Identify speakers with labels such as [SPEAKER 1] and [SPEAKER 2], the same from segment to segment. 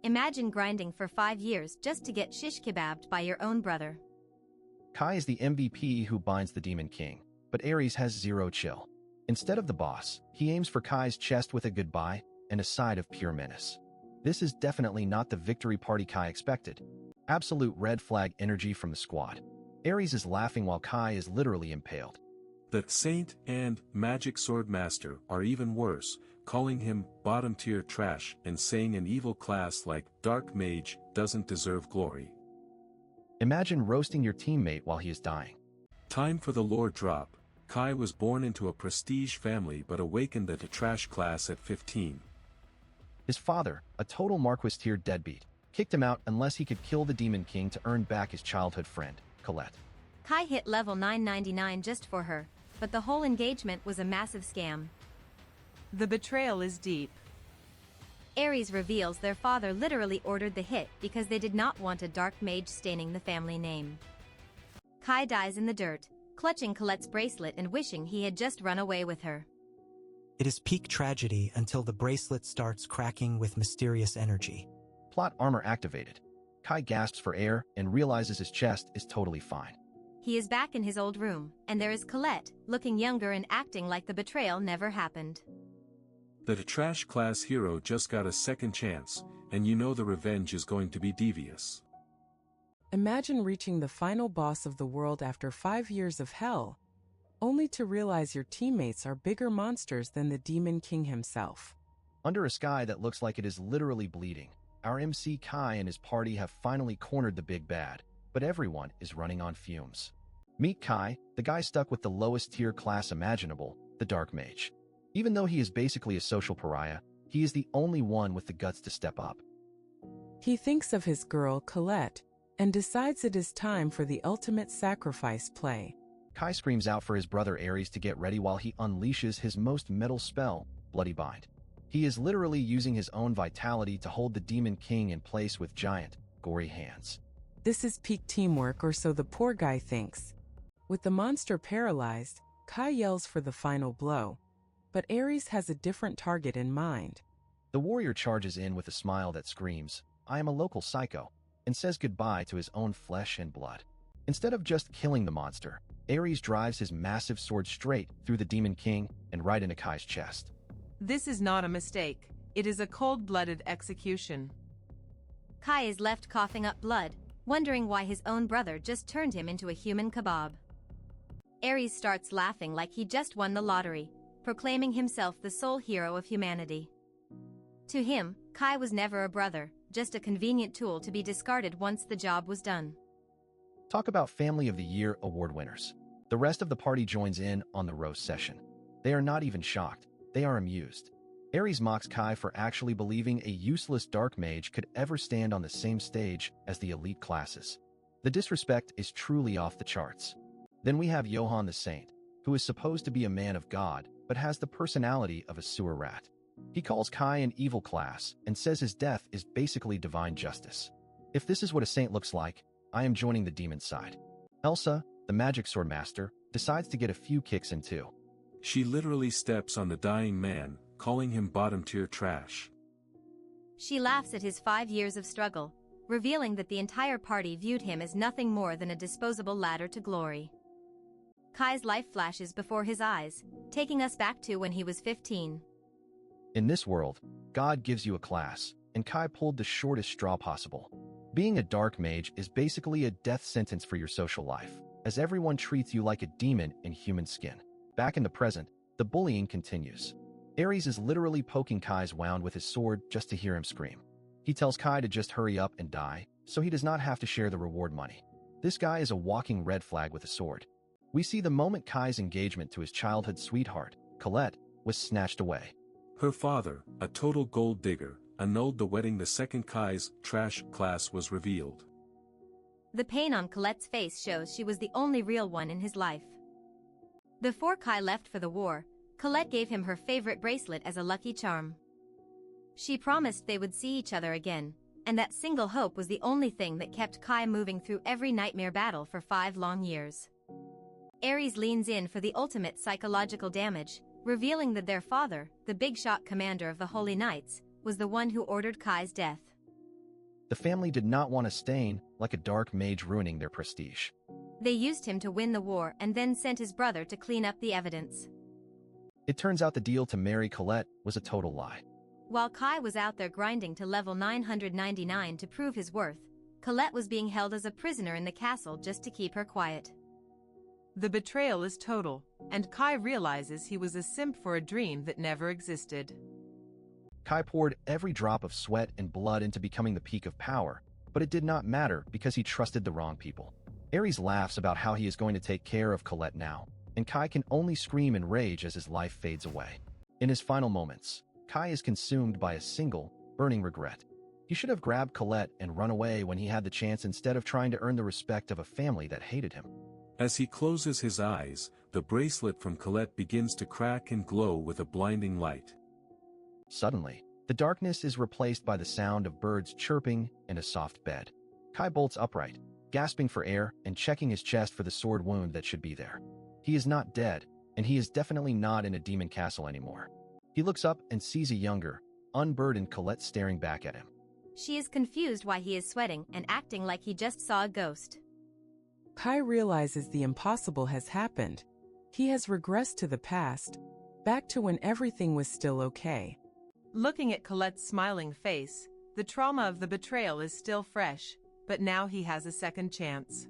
[SPEAKER 1] Imagine grinding for 5 years just to get shish kebabbed by your own brother.
[SPEAKER 2] Kai is the MVP who binds the Demon King, but Ares has zero chill. Instead of the boss, he aims for Kai's chest with a goodbye and a side of pure menace. This is definitely not the victory party Kai expected. Absolute red flag energy from the squad. Ares is laughing while Kai is literally impaled.
[SPEAKER 3] The Saint and Magic Sword Master are even worse, calling him bottom-tier trash and saying an evil class like Dark Mage doesn't deserve glory.
[SPEAKER 2] Imagine roasting your teammate while he is dying.
[SPEAKER 3] Time for the lore drop. Kai was born into a prestige family but awakened at a trash class at 15.
[SPEAKER 2] His father, a total Marquis-tier deadbeat, kicked him out unless he could kill the Demon King to earn back his childhood friend, Colette.
[SPEAKER 1] Kai hit level 999 just for her, but the whole engagement was a massive scam.
[SPEAKER 4] The betrayal is deep.
[SPEAKER 1] Ares reveals their father literally ordered the hit because they did not want a dark mage staining the family name. Kai dies in the dirt, clutching Colette's bracelet and wishing he had just run away with her.
[SPEAKER 5] It is peak tragedy until the bracelet starts cracking with mysterious energy.
[SPEAKER 2] Plot armor activated. Kai gasps for air and realizes his chest is totally fine.
[SPEAKER 1] He is back in his old room, and there is Colette, looking younger and acting like the betrayal never happened.
[SPEAKER 3] The trash class hero just got a second chance, and you know the revenge is going to be devious.
[SPEAKER 4] Imagine reaching the final boss of the world after 5 years of hell, only to realize your teammates are bigger monsters than the Demon King himself.
[SPEAKER 2] Under a sky that looks like it is literally bleeding, our MC Kai and his party have finally cornered the big bad, but everyone is running on fumes. Meet Kai, the guy stuck with the lowest tier class imaginable, the Dark Mage. Even though he is basically a social pariah, he is the only one with the guts to step up.
[SPEAKER 4] He thinks of his girl, Colette, and decides it is time for the ultimate sacrifice play.
[SPEAKER 2] Kai screams out for his brother Ares to get ready while he unleashes his most metal spell, Bloody Bind. He is literally using his own vitality to hold the Demon King in place with giant, gory hands.
[SPEAKER 4] This is peak teamwork, or so the poor guy thinks. With the monster paralyzed, Kai yells for the final blow. But Ares has a different target in mind.
[SPEAKER 2] The warrior charges in with a smile that screams, "I am a local psycho," and says goodbye to his own flesh and blood. Instead of just killing the monster, Ares drives his massive sword straight through the Demon King and right into Kai's chest.
[SPEAKER 4] This is not a mistake. It is a cold-blooded execution.
[SPEAKER 1] Kai is left coughing up blood, wondering why his own brother just turned him into a human kebab. Ares starts laughing like he just won the lottery, proclaiming himself the sole hero of humanity. To him, Kai was never a brother, just a convenient tool to be discarded once the job was done.
[SPEAKER 2] Talk about Family of the Year award winners. The rest of the party joins in on the roast session. They are not even shocked, they are amused. Ares mocks Kai for actually believing a useless dark mage could ever stand on the same stage as the elite classes. The disrespect is truly off the charts. Then we have Johann the Saint, who is supposed to be a man of God, but has the personality of a sewer rat. He calls Kai an evil class and says his death is basically divine justice. If this is what a saint looks like, I am joining the demon side. Elsa, the Magic Sword Master, decides to get a few kicks in too.
[SPEAKER 3] She literally steps on the dying man, calling him bottom-tier trash.
[SPEAKER 1] She laughs at his 5 years of struggle, revealing that the entire party viewed him as nothing more than a disposable ladder to glory. Kai's life flashes before his eyes, taking us back to when he was 15.
[SPEAKER 2] In this world, God gives you a class, and Kai pulled the shortest straw possible. Being a dark mage is basically a death sentence for your social life, as everyone treats you like a demon in human skin. Back in the present, the bullying continues. Ares is literally poking Kai's wound with his sword just to hear him scream. He tells Kai to just hurry up and die, so he does not have to share the reward money. This guy is a walking red flag with a sword. We see the moment Kai's engagement to his childhood sweetheart, Colette, was snatched away.
[SPEAKER 3] Her father, a total gold digger, annulled the wedding the second Kai's trash class was revealed.
[SPEAKER 1] The pain on Colette's face shows she was the only real one in his life. Before Kai left for the war, Colette gave him her favorite bracelet as a lucky charm. She promised they would see each other again, and that single hope was the only thing that kept Kai moving through every nightmare battle for 5 long years. Ares leans in for the ultimate psychological damage, revealing that their father, the big shot commander of the Holy Knights, was the one who ordered Kai's death.
[SPEAKER 2] The family did not want a stain like a dark mage ruining their prestige.
[SPEAKER 1] They used him to win the war and then sent his brother to clean up the evidence.
[SPEAKER 2] It turns out the deal to marry Colette was a total lie.
[SPEAKER 1] While Kai was out there grinding to level 999 to prove his worth, Colette was being held as a prisoner in the castle just to keep her quiet.
[SPEAKER 4] The betrayal is total, and Kai realizes he was a simp for a dream that never existed.
[SPEAKER 2] Kai poured every drop of sweat and blood into becoming the peak of power, but it did not matter because he trusted the wrong people. Ares laughs about how he is going to take care of Colette now, and Kai can only scream in rage as his life fades away. In his final moments, Kai is consumed by a single, burning regret. He should have grabbed Colette and run away when he had the chance instead of trying to earn the respect of a family that hated him.
[SPEAKER 3] As he closes his eyes, the bracelet from Colette begins to crack and glow with a blinding light.
[SPEAKER 2] Suddenly, the darkness is replaced by the sound of birds chirping and a soft bed. Kai bolts upright, gasping for air and checking his chest for the sword wound that should be there. He is not dead, and he is definitely not in a demon castle anymore. He looks up and sees a younger, unburdened Colette staring back at him.
[SPEAKER 1] She is confused why he is sweating and acting like he just saw a ghost.
[SPEAKER 4] Kai realizes the impossible has happened. He has regressed to the past, back to when everything was still okay. Looking at Colette's smiling face, the trauma of the betrayal is still fresh, but now he has a second chance.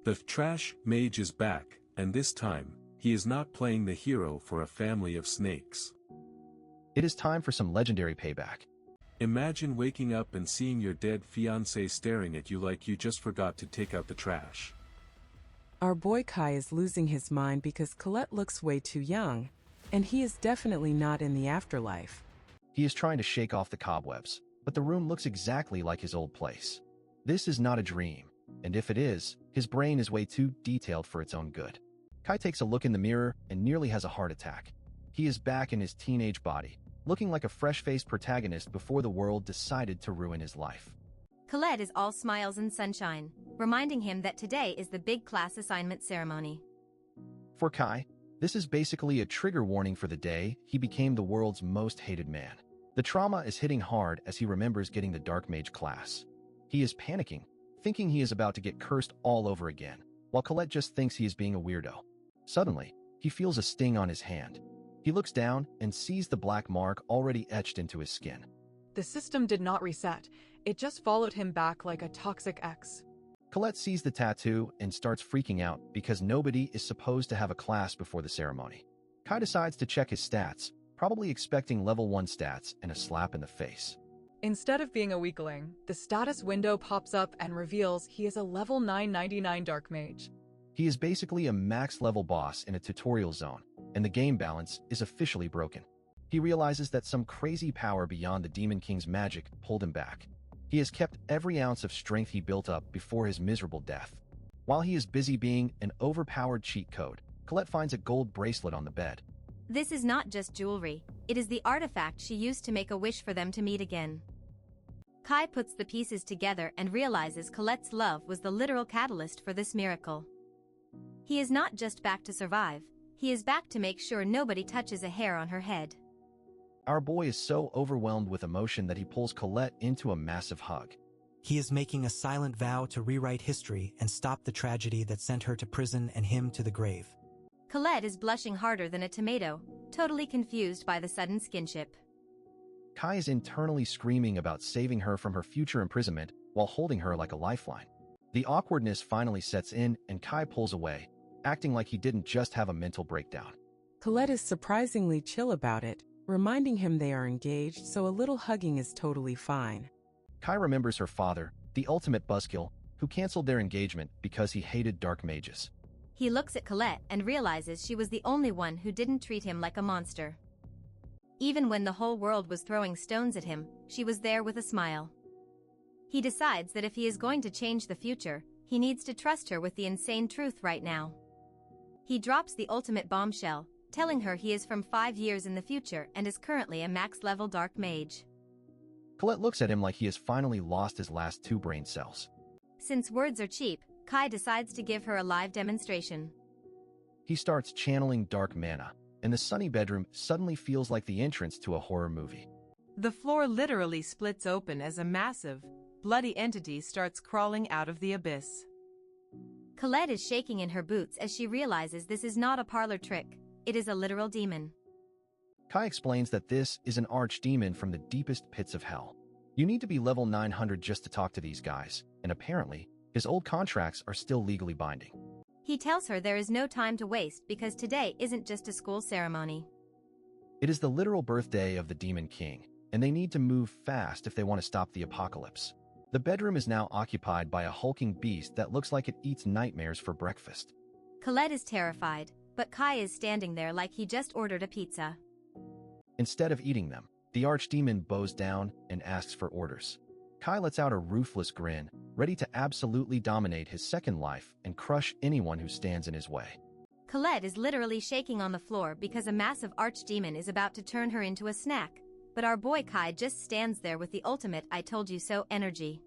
[SPEAKER 3] The trash mage is back, and this time, he is not playing the hero for a family of snakes.
[SPEAKER 2] It is time for some legendary payback.
[SPEAKER 3] Imagine waking up and seeing your dead fiancé staring at you like you just forgot to take out the trash.
[SPEAKER 4] Our boy Kai is losing his mind because Colette looks way too young, and he is definitely not in the afterlife.
[SPEAKER 2] He is trying to shake off the cobwebs, but the room looks exactly like his old place. This is not a dream, and if it is, his brain is way too detailed for its own good. Kai takes a look in the mirror and nearly has a heart attack. He is back in his teenage body, looking like a fresh-faced protagonist before the world decided to ruin his life.
[SPEAKER 1] Colette is all smiles and sunshine, reminding him that today is the big class assignment ceremony.
[SPEAKER 2] For Kai, this is basically a trigger warning for the day he became the world's most hated man. The trauma is hitting hard as he remembers getting the Dark Mage class. He is panicking, thinking he is about to get cursed all over again, while Colette just thinks he is being a weirdo. Suddenly, he feels a sting on his hand. He looks down and sees the black mark already etched into his skin.
[SPEAKER 6] The system did not reset. It just followed him back like a toxic ex.
[SPEAKER 2] Colette sees the tattoo and starts freaking out because nobody is supposed to have a class before the ceremony. Kai decides to check his stats, probably expecting level 1 stats and a slap in the face.
[SPEAKER 6] Instead of being a weakling, the status window pops up and reveals he is a level 999 Dark Mage.
[SPEAKER 2] He is basically a max-level boss in a tutorial zone, and the game balance is officially broken. He realizes that some crazy power beyond the Demon King's magic pulled him back. He has kept every ounce of strength he built up before his miserable death. While he is busy being an overpowered cheat code, Colette finds a gold bracelet on the bed.
[SPEAKER 1] This is not just jewelry, it is the artifact she used to make a wish for them to meet again. Kai puts the pieces together and realizes Colette's love was the literal catalyst for this miracle. He is not just back to survive, he is back to make sure nobody touches a hair on her head.
[SPEAKER 2] Our boy is so overwhelmed with emotion that he pulls Colette into a massive hug.
[SPEAKER 5] He is making a silent vow to rewrite history and stop the tragedy that sent her to prison and him to the grave.
[SPEAKER 1] Colette is blushing harder than a tomato, totally confused by the sudden skinship.
[SPEAKER 2] Kai is internally screaming about saving her from her future imprisonment while holding her like a lifeline. The awkwardness finally sets in and Kai pulls away, acting like he didn't just have a mental breakdown.
[SPEAKER 4] Colette is surprisingly chill about it, reminding him they are engaged, so a little hugging is totally fine.
[SPEAKER 2] Kai remembers her father, the ultimate buzzkill, who canceled their engagement because he hated dark mages.
[SPEAKER 1] He looks at Colette and realizes she was the only one who didn't treat him like a monster. Even when the whole world was throwing stones at him, she was there with a smile. He decides that if he is going to change the future, he needs to trust her with the insane truth right now. He drops the ultimate bombshell, telling her he is from 5 years in the future and is currently a max-level dark mage.
[SPEAKER 2] Colette looks at him like he has finally lost his last 2 brain cells.
[SPEAKER 1] Since words are cheap, Kai decides to give her a live demonstration.
[SPEAKER 2] He starts channeling dark mana, and the sunny bedroom suddenly feels like the entrance to a horror movie.
[SPEAKER 4] The floor literally splits open as a massive, bloody entity starts crawling out of the abyss.
[SPEAKER 1] Colette is shaking in her boots as she realizes this is not a parlor trick, it is a literal demon.
[SPEAKER 2] Kai explains that this is an archdemon from the deepest pits of hell. You need to be level 900 just to talk to these guys, and apparently, his old contracts are still legally binding.
[SPEAKER 1] He tells her there is no time to waste because today isn't just a school ceremony.
[SPEAKER 2] It is the literal birthday of the Demon King, and they need to move fast if they want to stop the apocalypse. The bedroom is now occupied by a hulking beast that looks like it eats nightmares for breakfast.
[SPEAKER 1] Colette is terrified, but Kai is standing there like he just ordered a pizza.
[SPEAKER 2] Instead of eating them, the archdemon bows down and asks for orders. Kai lets out a ruthless grin, ready to absolutely dominate his second life and crush anyone who stands in his way.
[SPEAKER 1] Colette is literally shaking on the floor because a massive archdemon is about to turn her into a snack, but our boy Kai just stands there with the ultimate "I told you so" energy.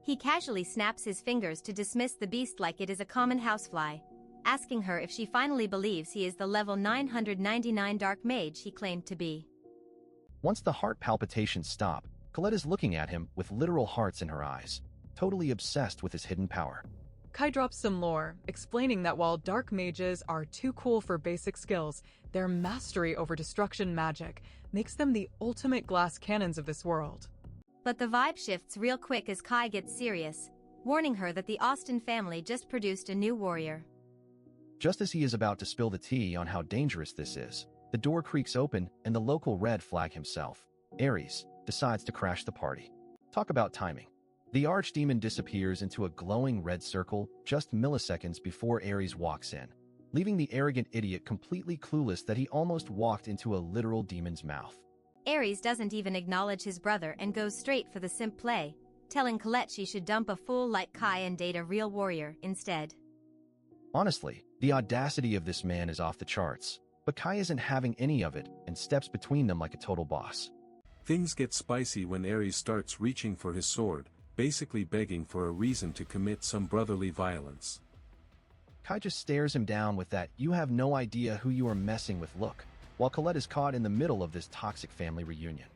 [SPEAKER 1] He casually snaps his fingers to dismiss the beast like it is a common housefly, asking her if she finally believes he is the level 999 dark mage he claimed to be.
[SPEAKER 2] Once the heart palpitations stop, Colette is looking at him with literal hearts in her eyes, totally obsessed with his hidden power.
[SPEAKER 6] Kai drops some lore, explaining that while dark mages are too cool for basic skills, their mastery over destruction magic makes them the ultimate glass cannons of this world.
[SPEAKER 1] But the vibe shifts real quick as Kai gets serious, warning her that the Austin family just produced a new warrior.
[SPEAKER 2] Just as he is about to spill the tea on how dangerous this is, the door creaks open and the local red flag himself, Ares, decides to crash the party. Talk about timing. The archdemon disappears into a glowing red circle just milliseconds before Ares walks in, leaving the arrogant idiot completely clueless that he almost walked into a literal demon's mouth.
[SPEAKER 1] Ares doesn't even acknowledge his brother and goes straight for the simp play, telling Colette she should dump a fool like Kai and date a real warrior instead.
[SPEAKER 2] Honestly, the audacity of this man is off the charts, but Kai isn't having any of it and steps between them like a total boss.
[SPEAKER 3] Things get spicy when Ares starts reaching for his sword, basically begging for a reason to commit some brotherly violence.
[SPEAKER 2] Kai just stares him down with that "you have no idea who you are messing with" look, while Colette is caught in the middle of this toxic family reunion.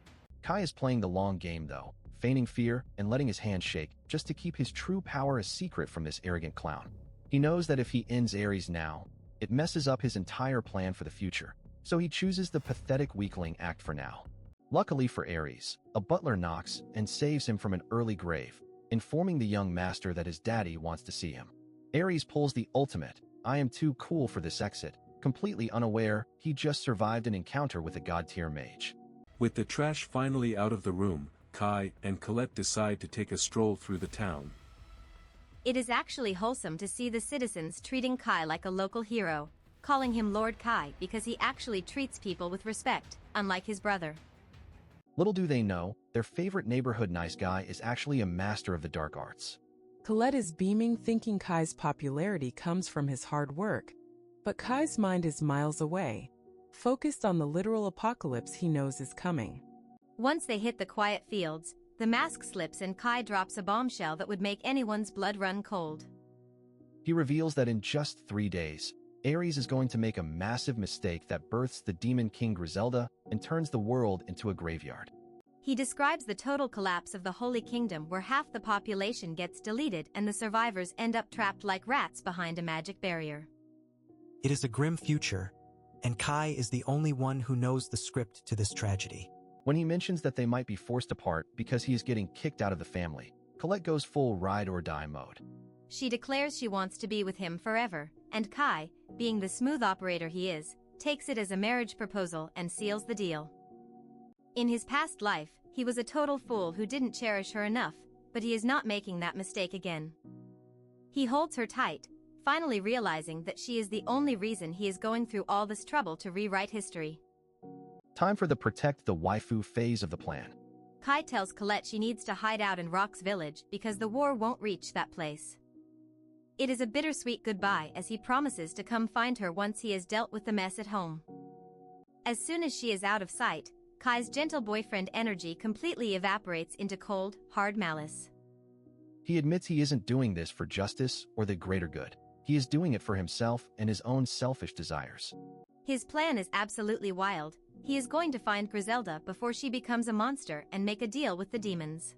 [SPEAKER 2] Kai is playing the long game though, feigning fear and letting his hand shake just to keep his true power a secret from this arrogant clown. He knows that if he ends Ares now, it messes up his entire plan for the future, so he chooses the pathetic weakling act for now. Luckily for Ares, a butler knocks and saves him from an early grave, informing the young master that his daddy wants to see him. Ares pulls the ultimate "I am too cool for this" exit, completely unaware he just survived an encounter with a god-tier mage.
[SPEAKER 3] With the trash finally out of the room, Kai and Colette decide to take a stroll through the town.
[SPEAKER 1] It is actually wholesome to see the citizens treating Kai like a local hero, calling him Lord Kai because he actually treats people with respect, unlike his brother.
[SPEAKER 2] Little do they know, their favorite neighborhood nice guy is actually a master of the dark arts.
[SPEAKER 4] Colette is beaming, thinking Kai's popularity comes from his hard work. But Kai's mind is miles away, focused on the literal apocalypse he knows is coming.
[SPEAKER 1] Once they hit the quiet fields, the mask slips and Kai drops a bombshell that would make anyone's blood run cold.
[SPEAKER 2] He reveals that in just 3 days, Ares is going to make a massive mistake that births the Demon King Griselda and turns the world into a graveyard.
[SPEAKER 1] He describes the total collapse of the Holy Kingdom where half the population gets deleted and the survivors end up trapped like rats behind a magic barrier.
[SPEAKER 5] It is a grim future, and Kai is the only one who knows the script to this tragedy.
[SPEAKER 2] When he mentions that they might be forced apart because he is getting kicked out of the family, Colette goes full ride-or-die mode.
[SPEAKER 1] She declares she wants to be with him forever, and Kai, being the smooth operator he is, takes it as a marriage proposal and seals the deal. In his past life, he was a total fool who didn't cherish her enough, but he is not making that mistake again. He holds her tight, finally realizing that she is the only reason he is going through all this trouble to rewrite history.
[SPEAKER 2] Time for the protect the waifu phase of the plan.
[SPEAKER 1] Kai tells Colette she needs to hide out in Rock's village because the war won't reach that place. It is a bittersweet goodbye as he promises to come find her once he has dealt with the mess at home. As soon as she is out of sight, Kai's gentle boyfriend energy completely evaporates into cold, hard malice.
[SPEAKER 2] He admits he isn't doing this for justice or the greater good. He is doing it for himself and his own selfish desires.
[SPEAKER 1] His plan is absolutely wild. He is going to find Griselda before she becomes a monster and make a deal with the demons.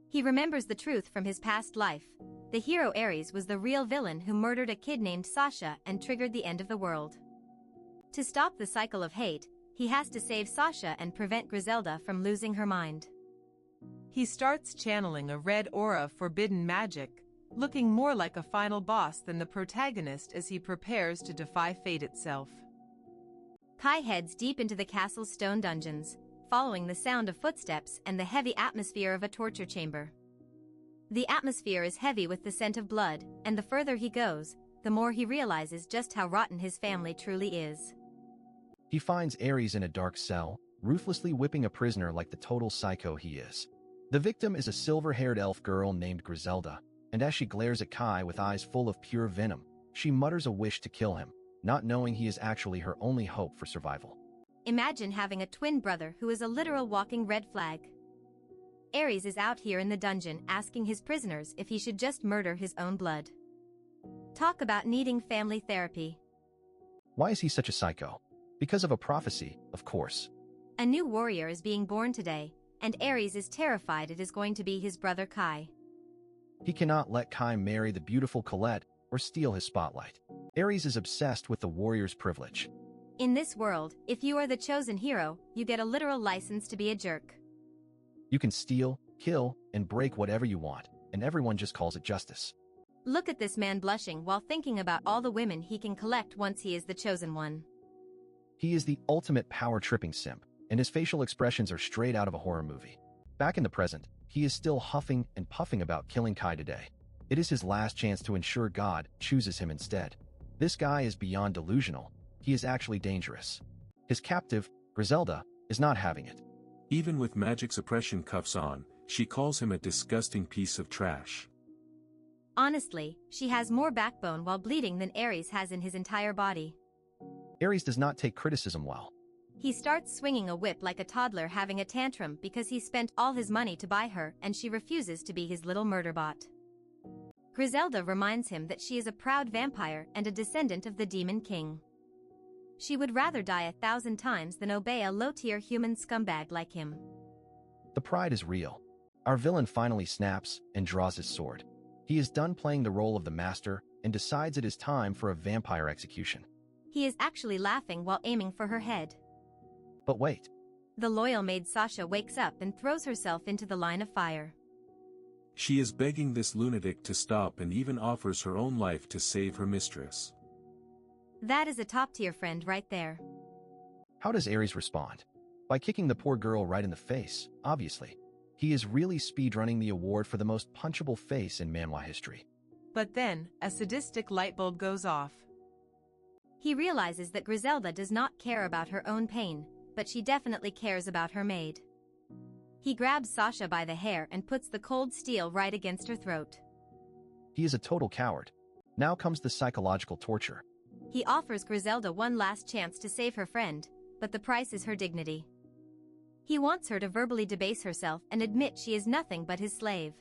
[SPEAKER 1] He remembers the truth from his past life. The hero Ares was the real villain who murdered a kid named Sasha and triggered the end of the world. To stop the cycle of hate, he has to save Sasha and prevent Griselda from losing her mind.
[SPEAKER 4] He starts channeling a red aura of forbidden magic, looking more like a final boss than the protagonist as he prepares to defy fate itself.
[SPEAKER 1] Kai heads deep into the castle's stone dungeons, following the sound of footsteps and the heavy atmosphere of a torture chamber. The atmosphere is heavy with the scent of blood, and the further he goes, the more he realizes just how rotten his family truly is.
[SPEAKER 2] He finds Ares in a dark cell, ruthlessly whipping a prisoner like the total psycho he is. The victim is a silver-haired elf girl named Griselda, and as she glares at Kai with eyes full of pure venom, she mutters a wish to kill him, not knowing he is actually her only hope for survival.
[SPEAKER 1] Imagine having a twin brother who is a literal walking red flag. Ares is out here in the dungeon asking his prisoners if he should just murder his own blood. Talk about needing family therapy.
[SPEAKER 2] Why is he such a psycho? Because of a prophecy, of course.
[SPEAKER 1] A new warrior is being born today, and Ares is terrified it is going to be his brother Kai.
[SPEAKER 2] He cannot let Kai marry the beautiful Colette or steal his spotlight. Ares is obsessed with the warrior's privilege.
[SPEAKER 1] In this world, if you are the chosen hero, you get a literal license to be a jerk.
[SPEAKER 2] You can steal, kill, and break whatever you want, and everyone just calls it justice.
[SPEAKER 1] Look at this man blushing while thinking about all the women he can collect once he is the chosen one.
[SPEAKER 2] He is the ultimate power-tripping simp, and his facial expressions are straight out of a horror movie. Back in the present, he is still huffing and puffing about killing Kai today. It is his last chance to ensure God chooses him instead. This guy is beyond delusional. He is actually dangerous. His captive, Griselda, is not having it.
[SPEAKER 3] Even with magic suppression cuffs on, she calls him a disgusting piece of trash.
[SPEAKER 1] Honestly, she has more backbone while bleeding than Ares has in his entire body.
[SPEAKER 2] Ares does not take criticism well.
[SPEAKER 1] He starts swinging a whip like a toddler having a tantrum because he spent all his money to buy her and she refuses to be his little murderbot. Griselda reminds him that she is a proud vampire and a descendant of the Demon King. She would rather die 1,000 times than obey a low-tier human scumbag like him.
[SPEAKER 2] The pride is real. Our villain finally snaps and draws his sword. He is done playing the role of the master and decides it is time for a vampire execution.
[SPEAKER 1] He is actually laughing while aiming for her head.
[SPEAKER 2] But wait.
[SPEAKER 1] The loyal maid Sasha wakes up and throws herself into the line of fire.
[SPEAKER 3] She is begging this lunatic to stop and even offers her own life to save her mistress.
[SPEAKER 1] That is a top-tier friend right there.
[SPEAKER 2] How does Ares respond? By kicking the poor girl right in the face, obviously. He is really speedrunning the award for the most punchable face in manhwa history.
[SPEAKER 4] But then, a sadistic light bulb goes off.
[SPEAKER 1] He realizes that Griselda does not care about her own pain, but she definitely cares about her maid. He grabs Sasha by the hair and puts the cold steel right against her throat.
[SPEAKER 2] He is a total coward. Now comes the psychological torture.
[SPEAKER 1] He offers Griselda one last chance to save her friend, but the price is her dignity. He wants her to verbally debase herself and admit she is nothing but his slave.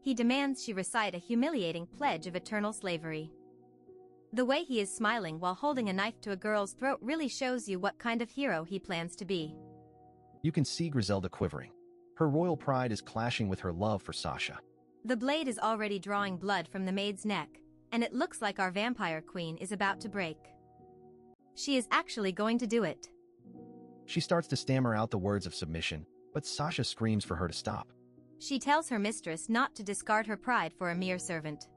[SPEAKER 1] He demands she recite a humiliating pledge of eternal slavery. The way he is smiling while holding a knife to a girl's throat really shows you what kind of hero he plans to be.
[SPEAKER 2] You can see Griselda quivering. Her royal pride is clashing with her love for Sasha.
[SPEAKER 1] The blade is already drawing blood from the maid's neck, and it looks like our vampire queen is about to break. She is actually going to do it.
[SPEAKER 2] She starts to stammer out the words of submission, but Sasha screams for her to stop.
[SPEAKER 1] She tells her mistress not to discard her pride for a mere servant.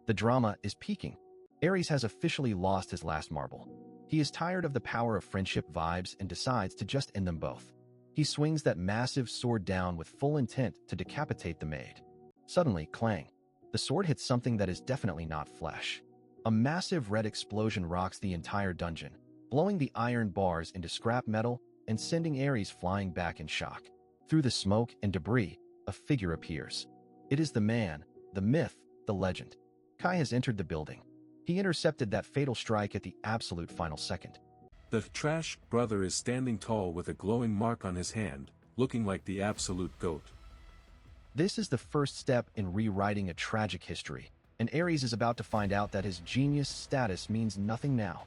[SPEAKER 2] The drama is peaking. Ares has officially lost his last marble. He is tired of the power of friendship vibes and decides to just end them both. He swings that massive sword down with full intent to decapitate the maid. Suddenly, clang. The sword hits something that is definitely not flesh. A massive red explosion rocks the entire dungeon, blowing the iron bars into scrap metal and sending Ares flying back in shock. Through the smoke and debris, a figure appears. It is the man, the myth, the legend. Kai has entered the building. He intercepted that fatal strike at the absolute final second.
[SPEAKER 3] The trash brother is standing tall with a glowing mark on his hand, looking like the absolute goat.
[SPEAKER 2] This is the first step in rewriting a tragic history, and Ares is about to find out that his genius status means nothing now.